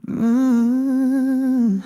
Mm.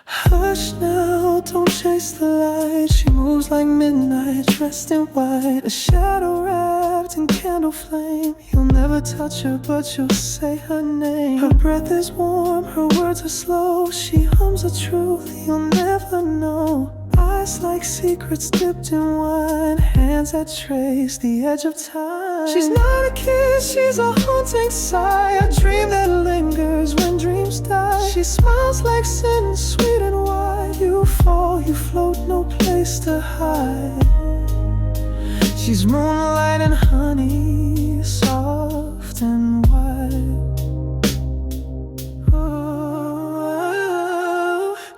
Hush now, don't chase the light. She moves like midnight, dressed in white, a shadow wrapped in candle flame. You'll never touch her, but you'll say her name. Her breath is warm, her words are slow. She hums a truth you'll never know. Eyes like secrets dipped in wine, hands that trace the edge of time. She's not a kiss, she's a haunting sigh, a dream that lingers when dreams die. She smiles like sin, sweet and wide. You fall, you float, no place to hide. She's moonlight and honey, soft and wide.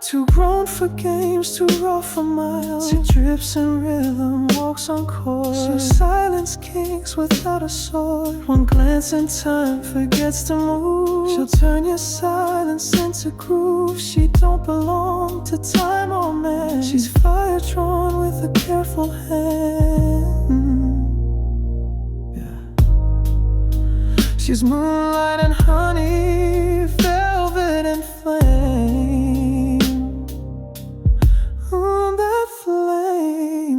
Too grown for games, too raw for miles. She drips in rhythm, walks on chords. She'll silence kings without a sword. One glance in time forgets to move. She'll turn your silence into groove. She don't belong to time or man. She's fire drawn with a careful hand. Yeah. She's moonlight and honey, velvet and flame.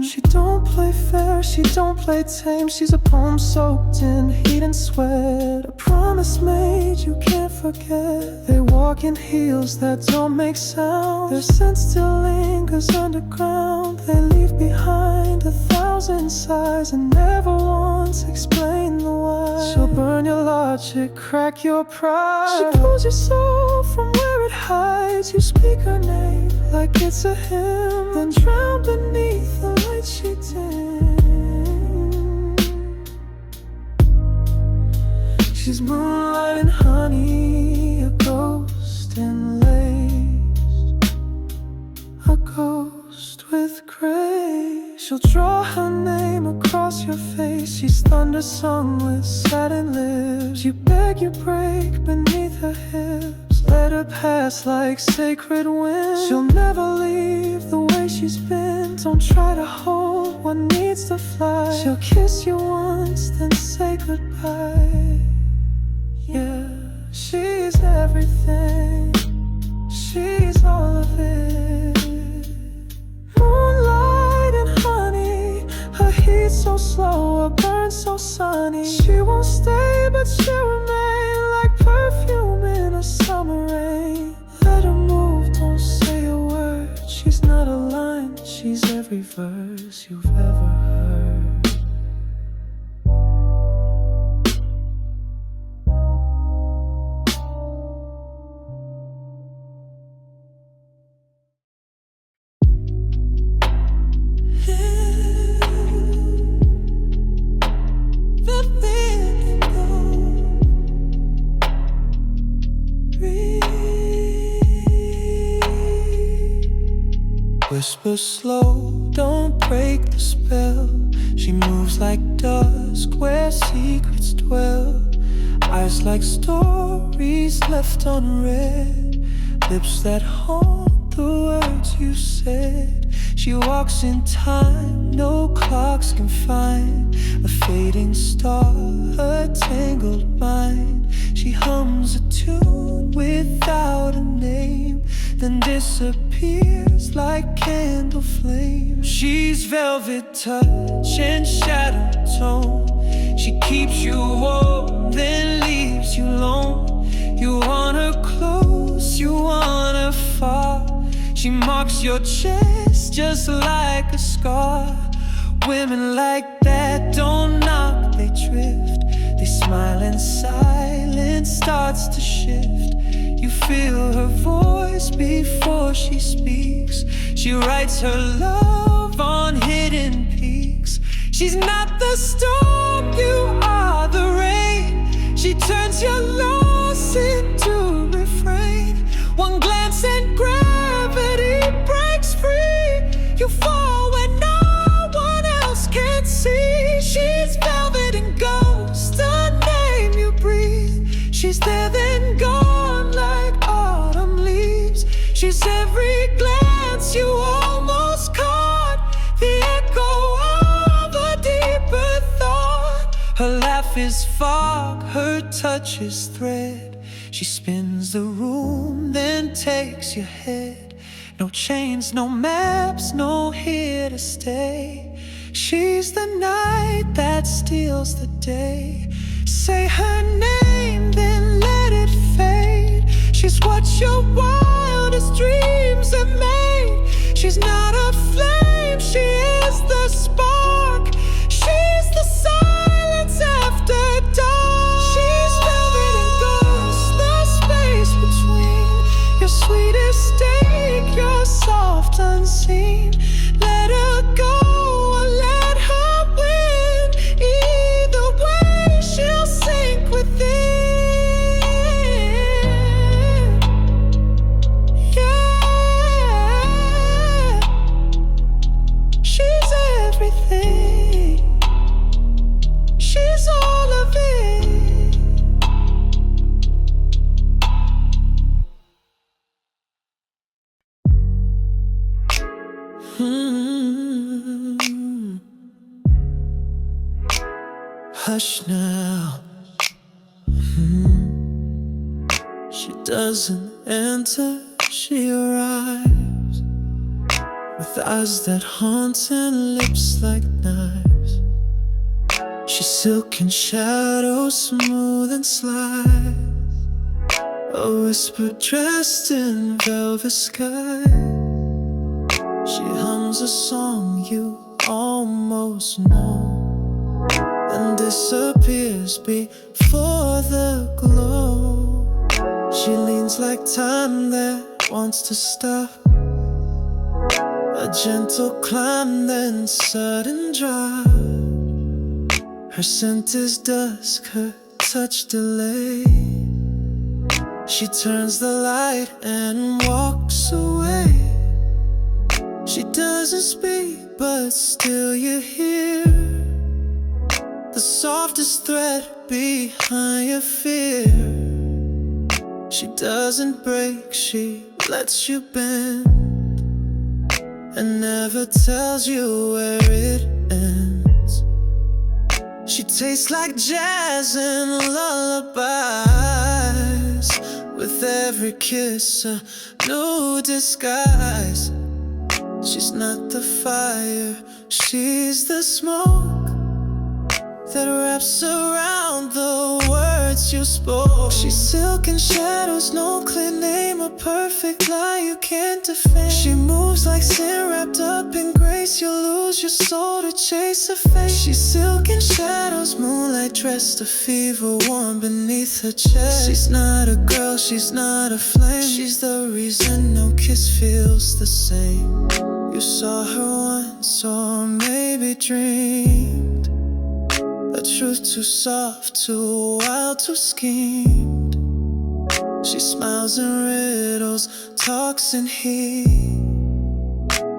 She don't play fair, she don't play tame. She's a poem soaked in heat and sweat, a promise made you can't forget. They walk in heels that don't make sound. Their scent still lingers underground. They leave behind 1,000 sighs and never once explain the why. She'll burn your logic, crack your pride. She pulls your soul from where it hides. You speak her name like it's a hymn, then drown beneath the light she dimmed. She's moonlight and honey, a ghost and lace, a ghost with grace. She'll draw her name across your face. She's thunder sung with satin lips. You beg, you break beneath her hips. Let her pass like sacred wind. She'll never leave the way she's been. Don't try to hold what needs to fly. She'll kiss you once, then say goodbye. Yeah, she's everything. She's all of it. Moonlight and honey, her heat so slow, her burn so sunny. She won't stay, but she'll remain like perfume in a summer rain. Let her move, don't say a word. She's not a line, she's every verse you've ever heard. Whisper slow, don't break the spell. She moves like dusk where secrets dwell. Eyes like stories left unread, lips that haunt the words you said. She walks in time, no clocks can find a fading star, a tangled mind. She hums a tune without a name, then disappears like candle flame. She's velvet touch and shadow tone. She keeps you warm, then leaves you alone. You want her close, you want her far. She marks your chest just like a scar. Women like that don't knock, they drift. They smile and silence starts to shift. You feel her voice before she speaks. She writes her love on hidden peaks. She's not the storm, you are the rain. She turns your loss into refrain. One glance and gravity breaks free. You fall when no one else can see. She's velvet and ghost, a name you breathe. She's there then gone like autumn leaves. She's every glance you almost caught, the echo of a deeper thought. Her laugh is fog, her touch is thread. She spins the room, then takes your head. No chains, no maps, no here to stay. She's the night that steals the day. Say her name, then let it fade. She's what your wildest dreams have made. She's not a flame, she is the spark. She's the silence after dark. She's velvet and ghost, the space between your sweetest steak, your soft unseen. Let her go or let her win. Either way, she'll sink within. She's all of it. Hush now. She doesn't enter, she arrives with eyes that haunt and lips like knives. She's silk and shadow, smooth and sly, a whisper dressed in velvet sky. She hums a song you almost know, and disappears before the glow. She leans like time that wants to stop, a gentle climb, then sudden drop. Her scent is dusk, her touch delay. She turns the light and walks away. She doesn't speak, but still you hear the softest thread behind your fear. She doesn't break, she lets you bend, and never tells you where it ends. She tastes like jazz and lullabies, with every kiss a new disguise. She's not the fire, she's the smoke that wraps around the words you spoke. She's silk and shadows, no clear name, a perfect lie you can't defend. She moves like sin wrapped up in grace, you lose your soul to chase her face. She's silk and shadows, moonlight dressed, a fever warm beneath her chest. She's not a girl, she's not a flame, she's the reason no kiss feels the same. You saw her once, or maybe dreamed a truth too soft, too wild, too schemed. She smiles in riddles, talks in heat.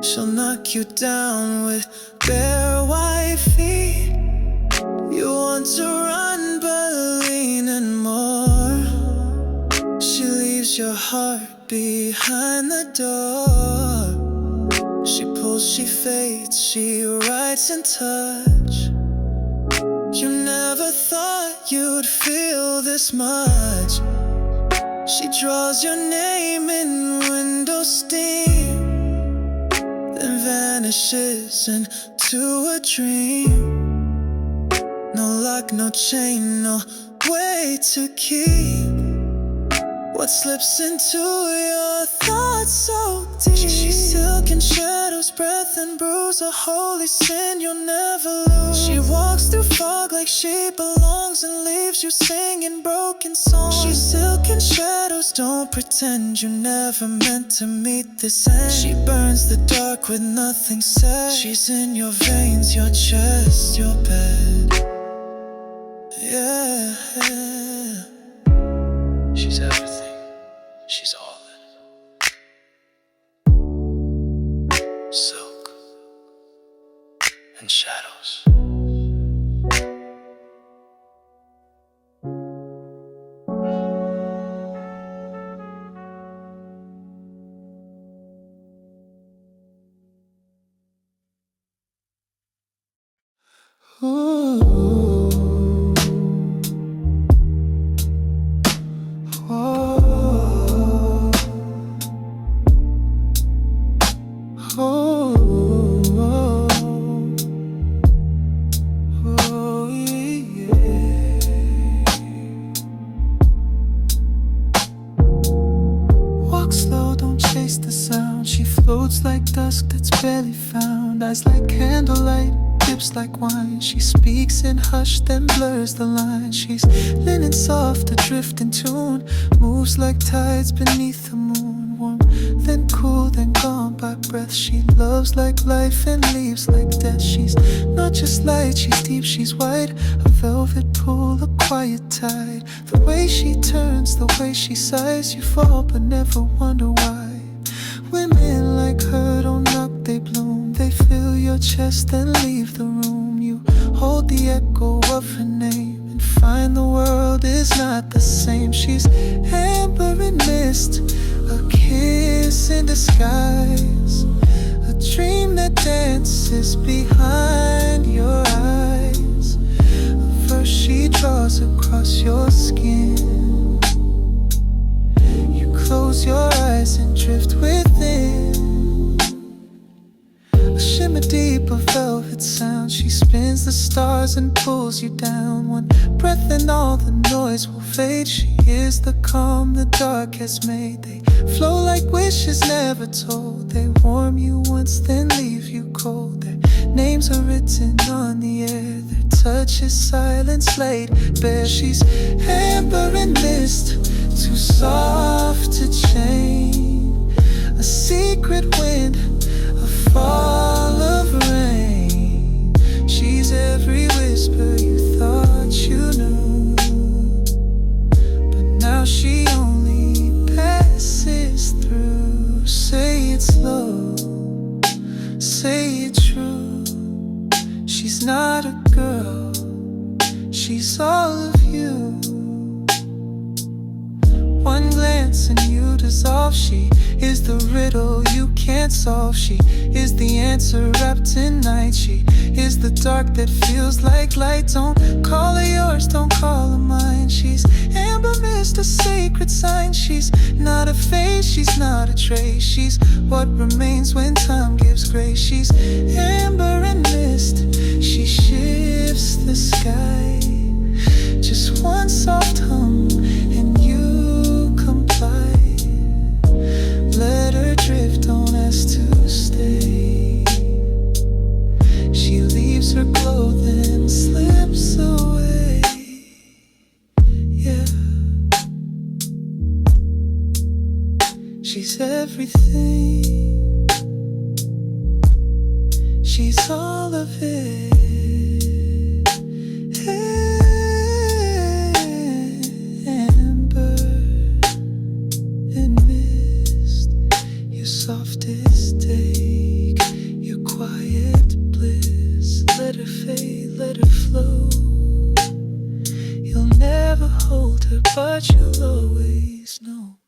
She'll knock you down with bare white feet. You want to run, but leaning more. She leaves your heart behind the door. She pulls, she fades, she writes in touch. You never thought you'd feel this much. She draws your name in window steam, then vanishes into a dream. No lock, no chain, no way to keep what slips into your thoughts so deep. She's silk and shadows, breath and bruise, a holy sin you'll never lose. She walks through fog like she belongs and leaves you singing broken songs. She's silk and shadows, don't pretend you never meant to meet this end. She burns the dark with nothing said. She's in your veins, your chest, your bed. Yeah. She's everything, she's all in. Silk and shadows. Ooh. Whoa. walks slow, don't chase the sound. She floats like dusk that's barely found. Eyes like candlelight, lips like wine. She speaks in hush, then blurs the line. She's linen soft, adrift in tune. Moves like tides beneath the moon. Warm, then cool, then gone by breath. She loves like life and leaves like death. She's not just light, she's deep, she's wide. A velvet pool, a quiet tide. The way she turns, the way she sighs. You fall but never wonder why. Women like her don't knock, they bloom. They fill your chest, then leave the room. You hold the echo of her name and find the world is not the same. She's amber and mist, a kiss in disguise, a dream that dances behind your eyes. A verse she draws across your skin. You close your eyes and drift within. A shimmer deep, a velvet sound. She spins the stars and pulls you down. One breath and all the noise will fade. She is the calm the dark has made. They flow like wishes never told. They warm you once, then leave you cold. Their names are written on the air. Their touch is silence laid bare. She's amber and mist, too soft to chain. A secret wind, a fall of rain. She's every whisper you thought you knew, but now she only passes through. Say it slow, say it true. She's not a girl, she's all of you. One glance and you dissolve. She is the riddle you can't solve. She is the answer wrapped in night. She is the dark that feels like light. Don't call her yours, don't call her mine. She's amber mist, a sacred sign. She's not a face, she's not a trace. She's what remains when time gives grace. She's amber and mist, she shifts the sky. Just one soft hum and you comply. Let her drift, don't ask to stay. She leaves her glow, then slips away. Yeah, she's everything. She's all of it. Softest take, your quiet bliss. Let her fade, let her flow. You'll never hold her, but you'll always know.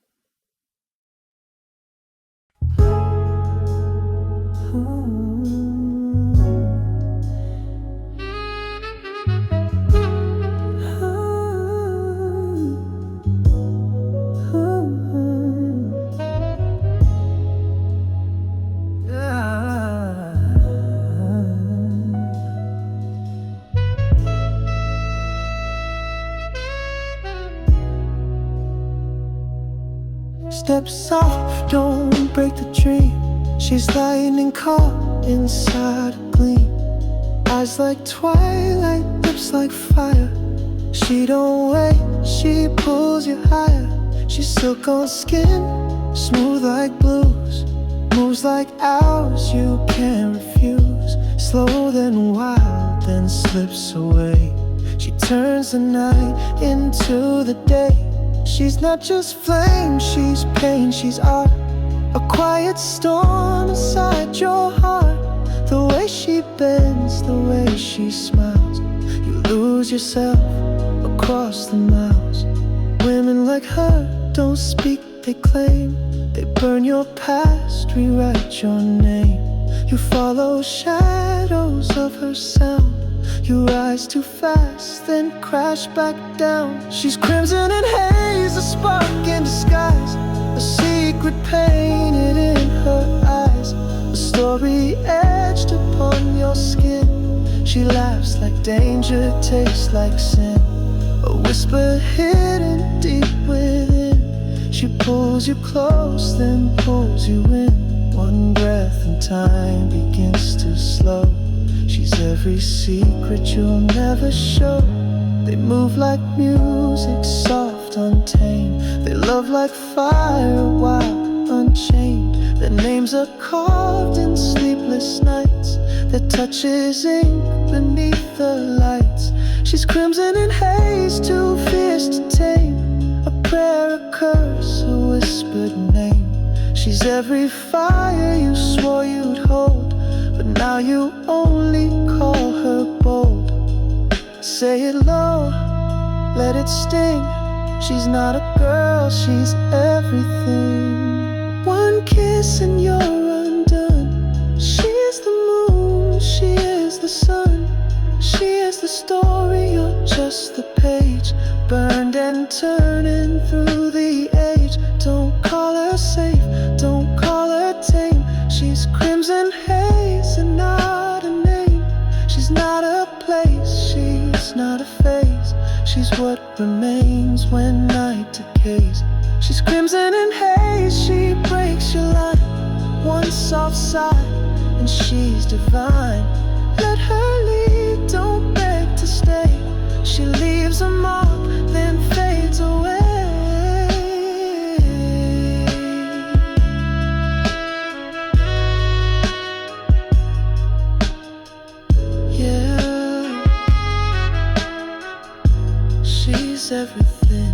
Step soft, don't break the dream. She's lightning caught inside a gleam. Eyes like twilight, lips like fire. She don't wait, she pulls you higher. She's silk on skin, smooth like blues. Moves like ours, you can't refuse. Slow then wild, then slips away. She turns the night into the day. She's not just flame, she's pain, she's art. A quiet storm inside your heart. The way she bends, the way she smiles. You lose yourself across the miles. Women like her don't speak, they claim. They burn your past, rewrite your name. You follow shadows of her sound. You rise too fast, then crash back down. She's crimson and haze, a spark in disguise. A secret painted in her eyes. A story etched upon your skin. She laughs like danger, tastes like sin. A whisper hidden deep within. She She pulls you close, then pulls you in. One breath and time begins to slow. She's every secret you'll never show. They move like music, soft, untamed. They love like fire, wild, unchained. Their names are carved in sleepless nights. Their touch is ink beneath the lights. She's crimson and haze, too fierce to tame. A prayer, a curse, a whispered name. She's every fire you swore you'd hold, but now you only call her bold. Say it low, let it sting. She's not a girl, she's everything. One kiss and you're undone. She is the moon, she is the sun. She is the story, you're just the page. Burned and turning through the age. Don't call her safe, don't call her tame. She's crimson haze and not a name. She's not a place, she's not a phase. She's what remains when night decays. She's crimson and haze, she breaks your line. One soft sigh and she's divine. Let her lead, don't beg to stay. She leaves a mark, then fades away. Yeah, she's everything.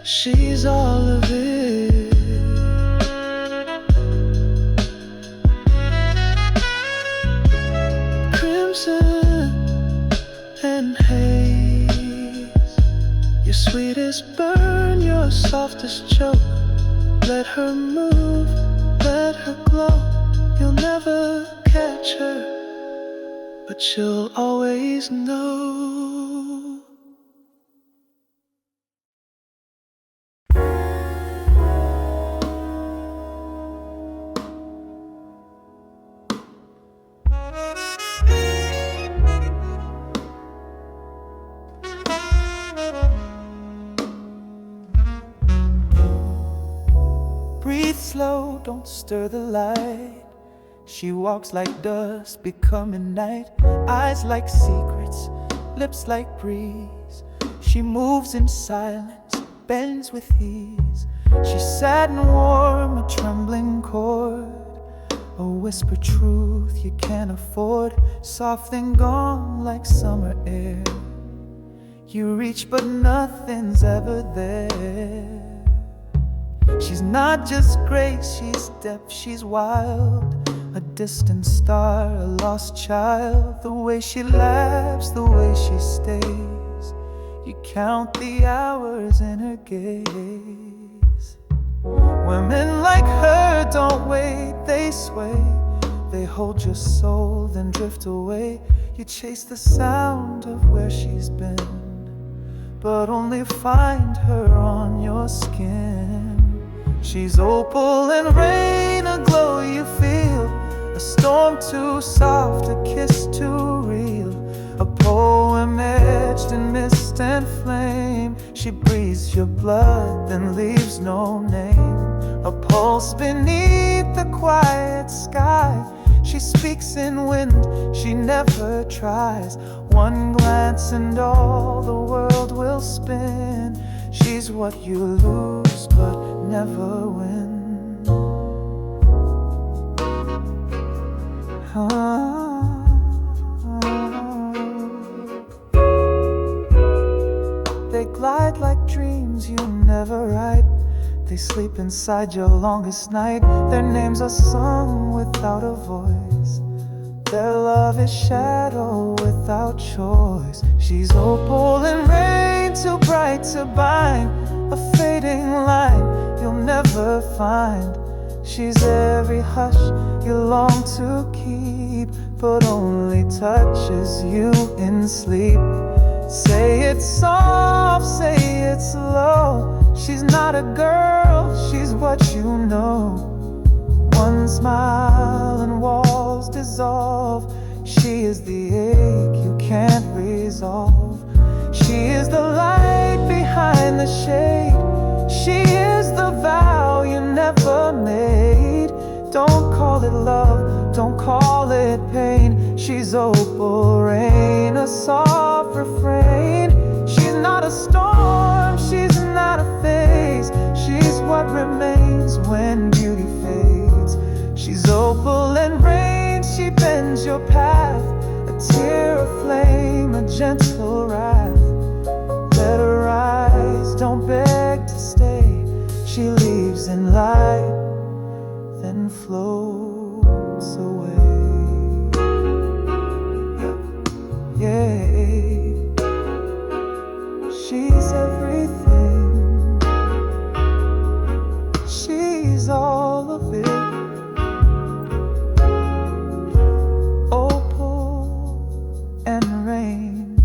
She's all of it. Crimson and haze. Your sweetest burn, your softest choke. Let her move, let her glow. You'll never catch her, but you'll always know. Breathe slow, don't stir the light. She walks like dust, becoming night. Eyes like secrets, lips like breeze. She moves in silence, bends with ease. She's sad and warm, a trembling chord. A whispered truth you can't afford. Soft and gone like summer air. You reach but nothing's ever there. She's not just grace, she's depth, she's wild. A distant star, a lost child. The way she laughs, the way she stays. You count the hours in her gaze. Women like her don't wait, they sway. They hold your soul, then drift away. You chase the sound of where she's been, but only find her on your skin. She's opal and rain, a glow you feel. A storm too soft, a kiss too real. A poem etched in mist and flame. She breathes your blood, then leaves no name. A pulse beneath the quiet sky. She speaks in wind, she never tries. One glance and all the world will spin. She's what you lose but never win. They glide like dreams you never write. They sleep inside your longest night. Their names are sung without a voice. Their love is shadow without choice. She's opal and rain, too bright to bind. A fading line you'll never find. She's every hush you long to keep, but only touches you in sleep. Say it soft, say it slow. She's not a girl, she's what you know. One smile and walls dissolve. She is the air quiet pain. She's opal rain, a soft refrain. She's not a storm, she's not a phase. She's what remains when beauty fades. She's opal and rain, she bends your path. A tear, a flame, a gentle wrath. Let her rise, don't beg to stay. She leaves in light, then floats away. Yeah, she's everything. She's all of it. Opal and rain,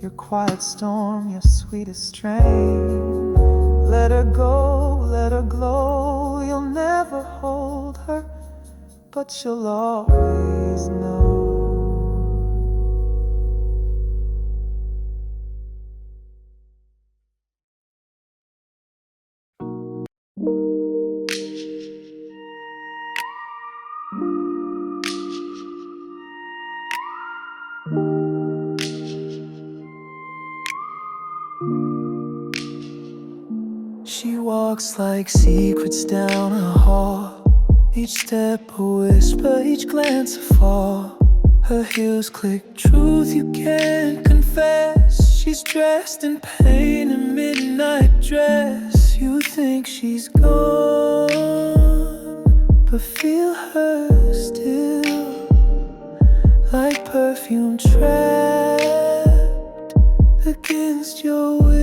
your quiet storm, your sweetest strain. Let her go, let her glow. You'll never hold her, but you'll always know. She walks like secrets down a hall. Each step a whisper, each glance a fall. Her heels click truth you can't confess. She's dressed in pain, a midnight dress. You think she's gone, but feel her still, like perfume trapped against your will.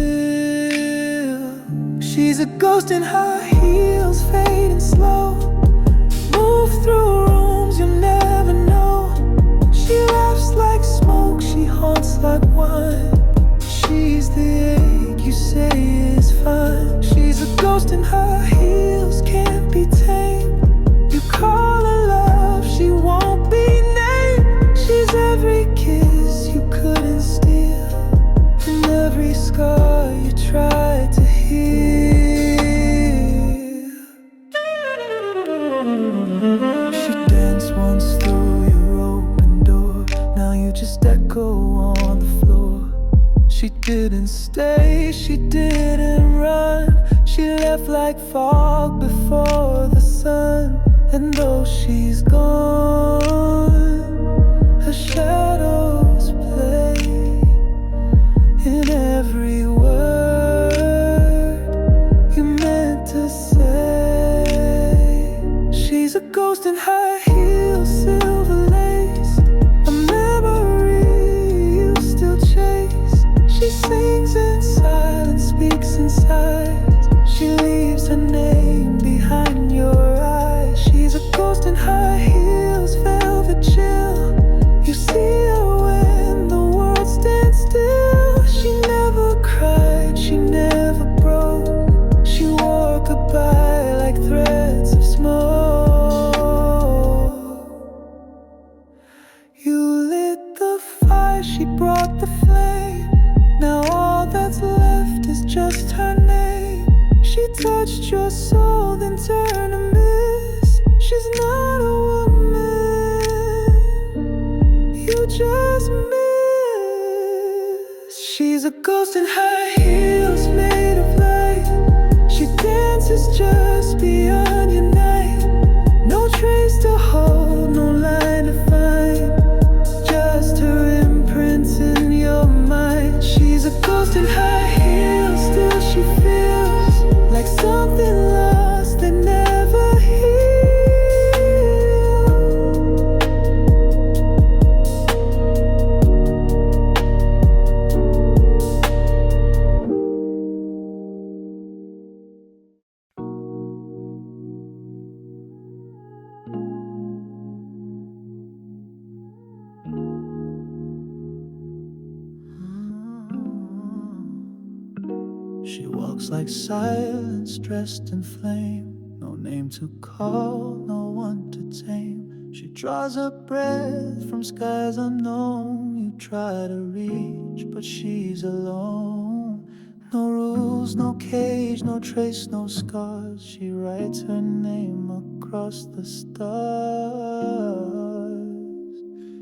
She's a ghost in her heels, fading slow. Move through rooms you'll never know. She laughs like smoke, she haunts like wine. She's the ache you say is fine. She's a ghost in her heels, can't be tamed. You call her love, she won't be named. She's every kiss you couldn't steal, and every scar you tried to heal. She danced once through your open door. Now you just echo on the floor. She didn't stay, she didn't run. She left like fog before the sun. And though she's gone, her shadows play in every word you meant to say. She's a ghost in her heels, silver lace, a memory you still chase. She sings in silence, speaks in sighs. She leaves her name behind your eyes. She's a ghost in her heels, velvet chill. You see her when the world stands still. She never cried, she never broke. She wore goodbye like threads of smoke. You lit the fire, she brought the flame. Now all that's left is just her name. She touched your soul, then turned to mist. She's not a woman you just missed. She's a ghost in her heels, made of light. She dances just beyond your night. No trace to hold, no line to find, just her imprints in your mind. She's a ghost in her heels, still she feels like something lost that never healed. She walks like silence dressed in flame. No name to call, no one to tame. She draws her breath from skies unknown. You try to reach, but she's alone. No rules, no cage, no trace, no scars. She writes her name across the stars.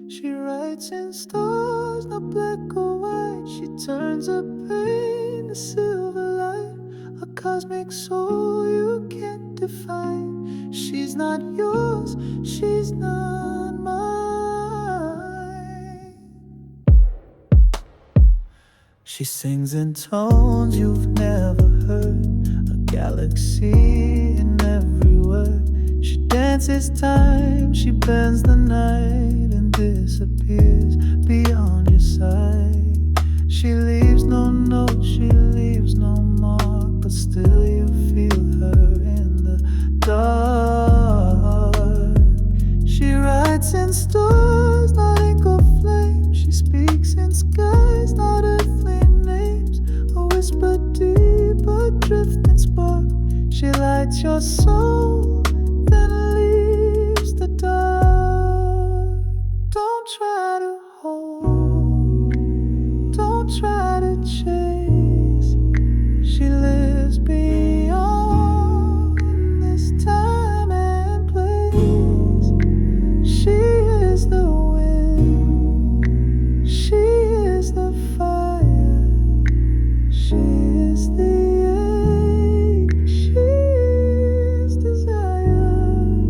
She writes in stars, not black or white. She turns her pain to silver light, a cosmic soul you can't define. She's not yours, she's not mine. She sings in tones you've never heard, a galaxy in every word. She dances time, she bends the night and disappears beyond your sight. She leaves no note, she leaves no mark, but still you feel her in the dark. She writes in stars, not ink or flame. She speaks in skies, not earthly names. A whisper deep, a drifting spark. She lights your soul, then leaves the dark. Don't try to hold, don't try to chase. She lives beyond this time and place. She is the wind, she is the fire, she is the ache, she is desire.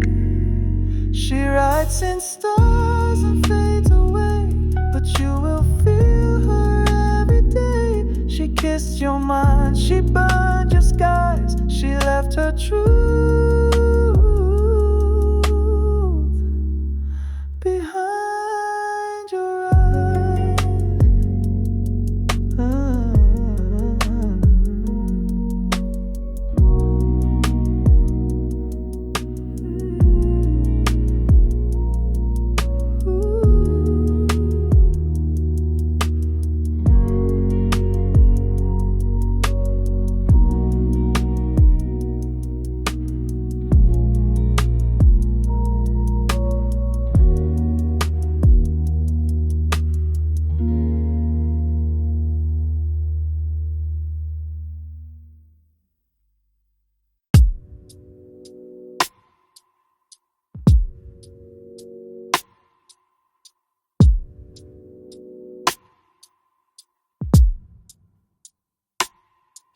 She writes in stars and fades away, but you will feel her every day. She kissed your mind, she burned your skies, she left her truth behind your eyes.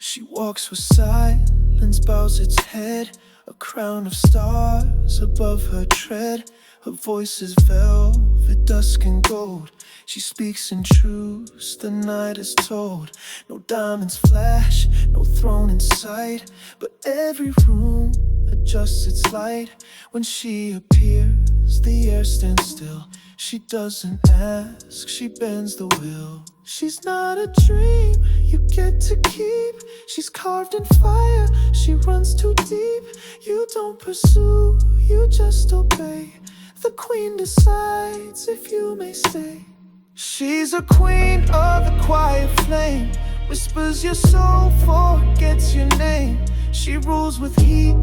She walks with silence, bows its head, a crown of stars above her tread. Her voice is velvet, dusk and gold. She speaks in truths the night is told. No diamonds flash, no throne in sight, but every room adjusts its light. When she appears, the air stands still. She doesn't ask, she bends the will. She's not a dream you get to keep. She's carved in fire, she runs too deep. You don't pursue, you just obey. The queen decides if you may stay. She's a queen of the quiet flame, whispers your soul, forgets your name. She rules with heat,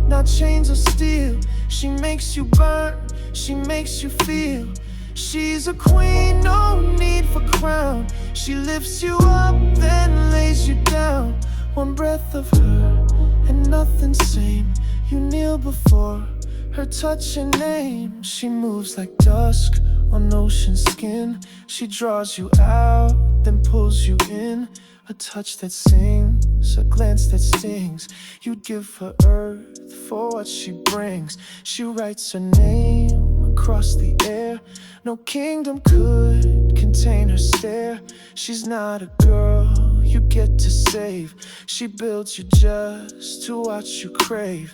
not chains of steel. She makes you burn, she makes you feel. She's a queen, no need for crown. She lifts you up, then lays you down. One breath of her, and nothing's same. You kneel before her touch and name. She moves like dusk on ocean skin. She draws you out, then pulls you in. A touch that sings, a glance that stings. You'd give her earth for what she brings. She writes her name across the air. No kingdom could contain her stare. She's not a girl you get to save. She builds you just to watch you crave.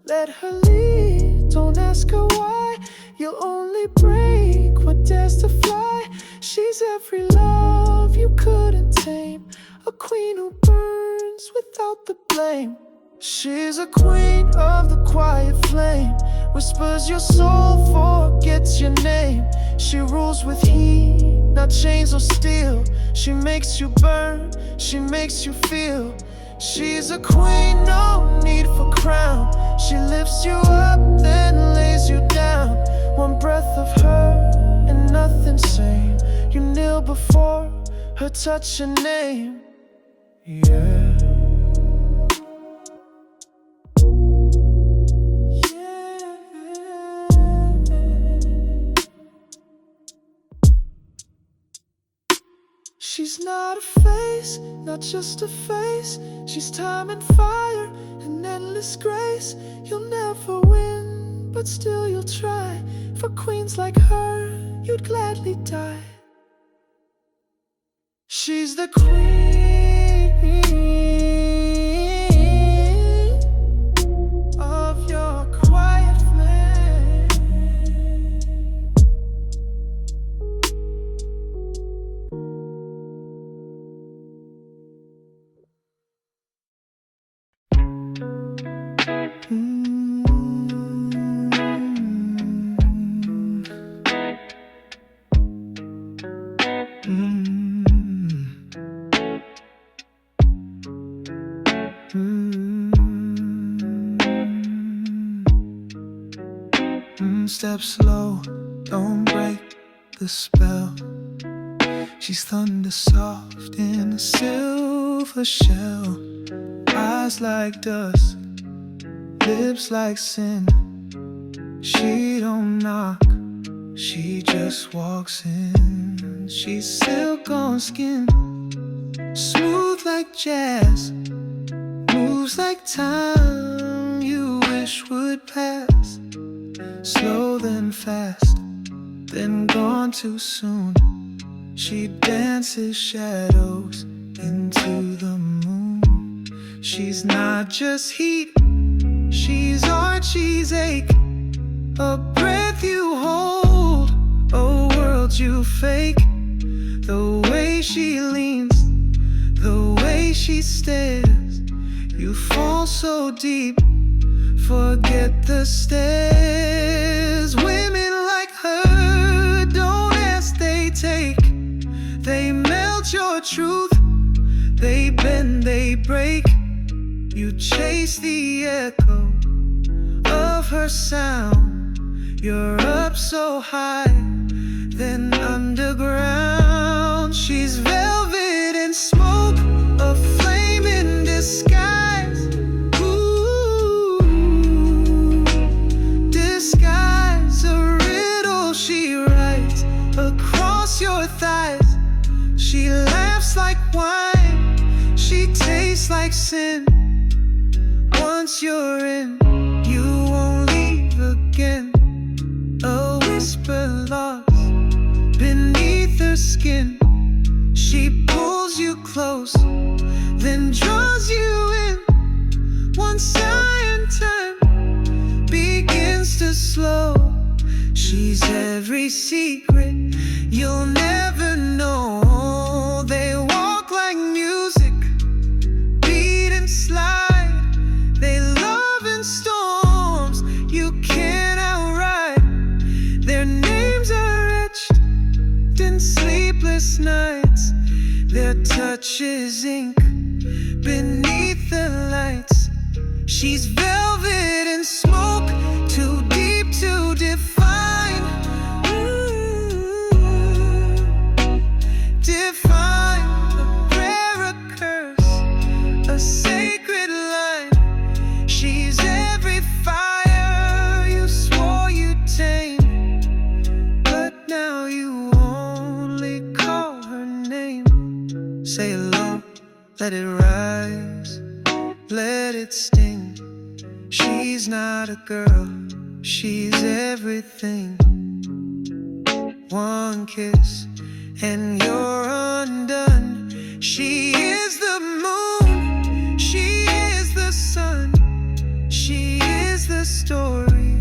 Let her lead, don't ask her why. You'll only break what dares to fly. She's every love you couldn't tame, a queen who burns without the blame. She's a queen of the quiet flame, whispers your soul, forgets your name. She rules with heat, not chains or steel. She makes you burn, she makes you feel. She's a queen, no need for crown. She lifts you up, then lays you down. One breath of her, and nothing's same. You kneel before her touch and name. Yeah. She's not a face, not just a face. She's time and fire and endless grace. You'll never win, but still you'll try. For queens like her, you'd gladly die. She's the queen of your quiet flame. Step slow, don't break the spell. She's thunder soft in a silver shell. Eyes like dust, lips like sin. She don't knock, she just walks in. She's silk on skin, smooth like jazz, moves like time you wish would pass. Slow then fast, then gone too soon. She dances shadows into the moon. She's not just heat, she's art, she's ache. A breath you hold, a world you fake. The way she leans, the way she stares, you fall so deep, forget the stairs. Women like her don't ask, they take. They melt your truth, they bend, they break. You chase the echo of her sound. You're up so high, then underground. She's velvet and smoke, a flame in disguise. Ooh, disguise, a riddle she writes across your thighs. She laughs like wine, she tastes like sin. Once you're in, you won't leave again. A whisper lost beneath her skin. She pulls you close, then draws you in. One sigh and time begins to slow. She's every secret you'll never know. They walk like music, beat and slide. They love in storms you can't outride. Their names are etched in sleepless nights. Their touch is ink beneath the lights. She's velvet and smoke, too deep to define. Define a prayer, a curse, a sacred line. She's every fire you swore you'd tame, but now you only call her name. Say hello, let it rise, let it sting. She's not a girl, she's everything. One kiss and you're undone. She is the moon, she is the sun, she is the story.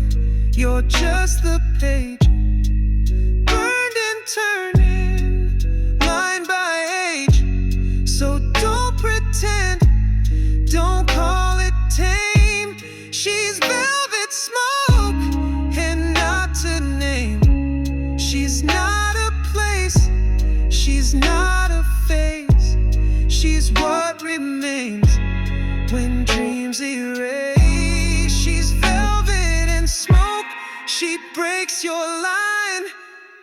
You're just the page, burned and turning, line by age. So don't pretend, don't call it tame. She's velvet smoke and not to name. She's not a place, she's not a phase. She's what remains when dreams erase. She's velvet and smoke, she breaks your line.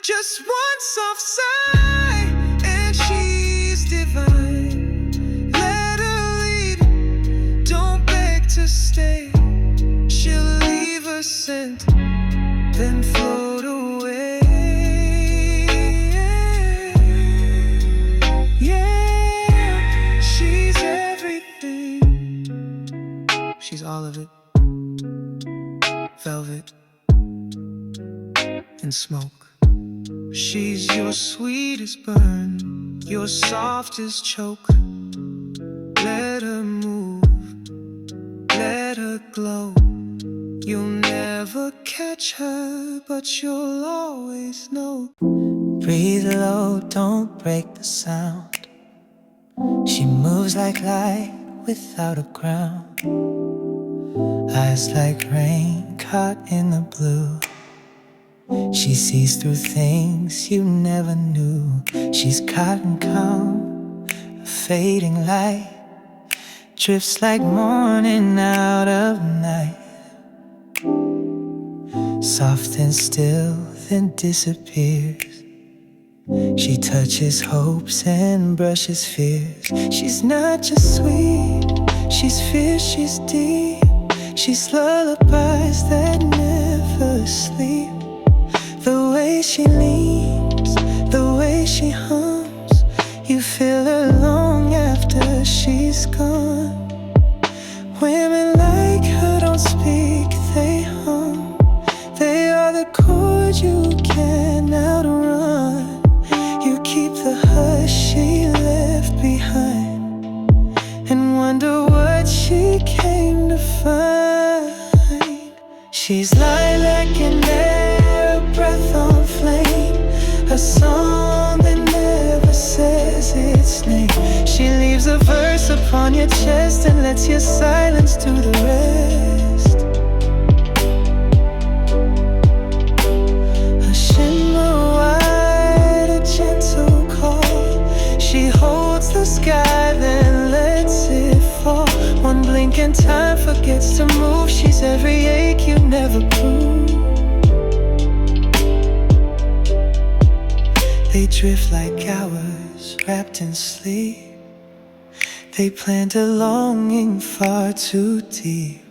Just one soft sigh and she's divine. Let her lead, don't beg to stay. She'll leave a scent, then float away. Yeah. and smoke. She's your sweetest burn, your softest choke. Let her move, let her glow. You'll never catch her, but you'll always know. Breathe low, don't break the sound. She moves like light without a ground. Eyes like rain caught in the blue. She sees through things you never knew. She's cotton calm, a fading light, drifts like morning out of night. Soft and still, then disappears. She touches hopes and brushes fears. She's not just sweet, she's fierce, she's deep. She's lullabies that never sleep. The way she leans, the way she hums, you feel her long after she's gone. Women like her don't speak, they hum. They are the chords you can't outrun. You keep the hush she left behind and wonder what she came to find. She's lilac in air, a breath on flame, a song that never says its name. She leaves a verse upon your chest and lets your silence do the rest. A shimmer wide, a gentle call. She holds the sky, then lets it fall. One blink and time forgets to move. She's every ache you never proved. They drift like hours wrapped in sleep. They plant a longing far too deep.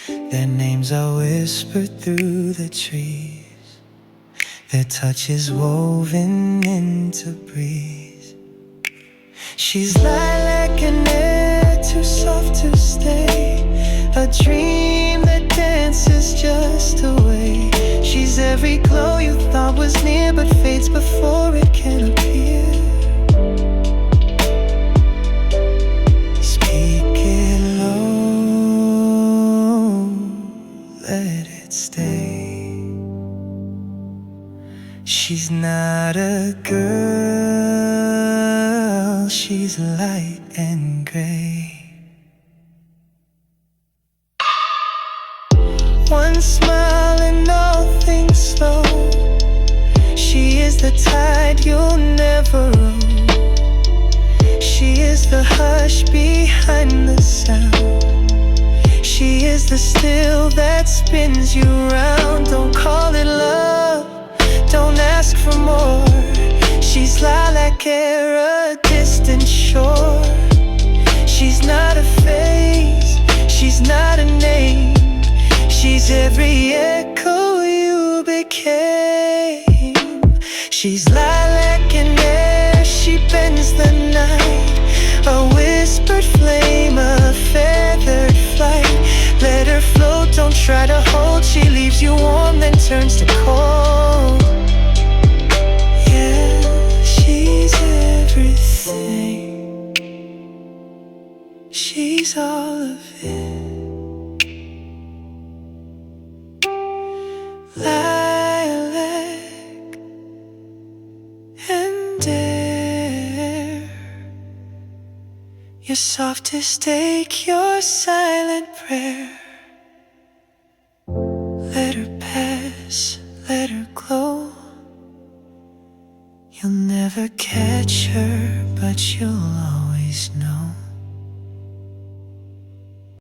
Their names are whispered through the trees. Their touch is woven into breeze. She's lilac and air, too soft to stay. A dream that dances just away. She's every glow you thought was near, but fades before it can appear. Speak it low, let it stay. She's not a girl, she's light and gray. One smile and all things slow. She is the tide you'll never own. She is the hush behind the sound. She is the still that spins you round. Don't call it love, don't ask for more. She's lilac air, a distant shore. She's not a phase, she's not a name. She's every echo you became. She's lilac and air, she bends the night. A whispered flame, a feathered flight. Let her float, don't try to hold. She leaves you warm, then turns to cold. Yeah, she's everything. She's all of it. Lilac and air, your softest ache, your silent prayer. Let her pass, let her glow. You'll never catch her, but you'll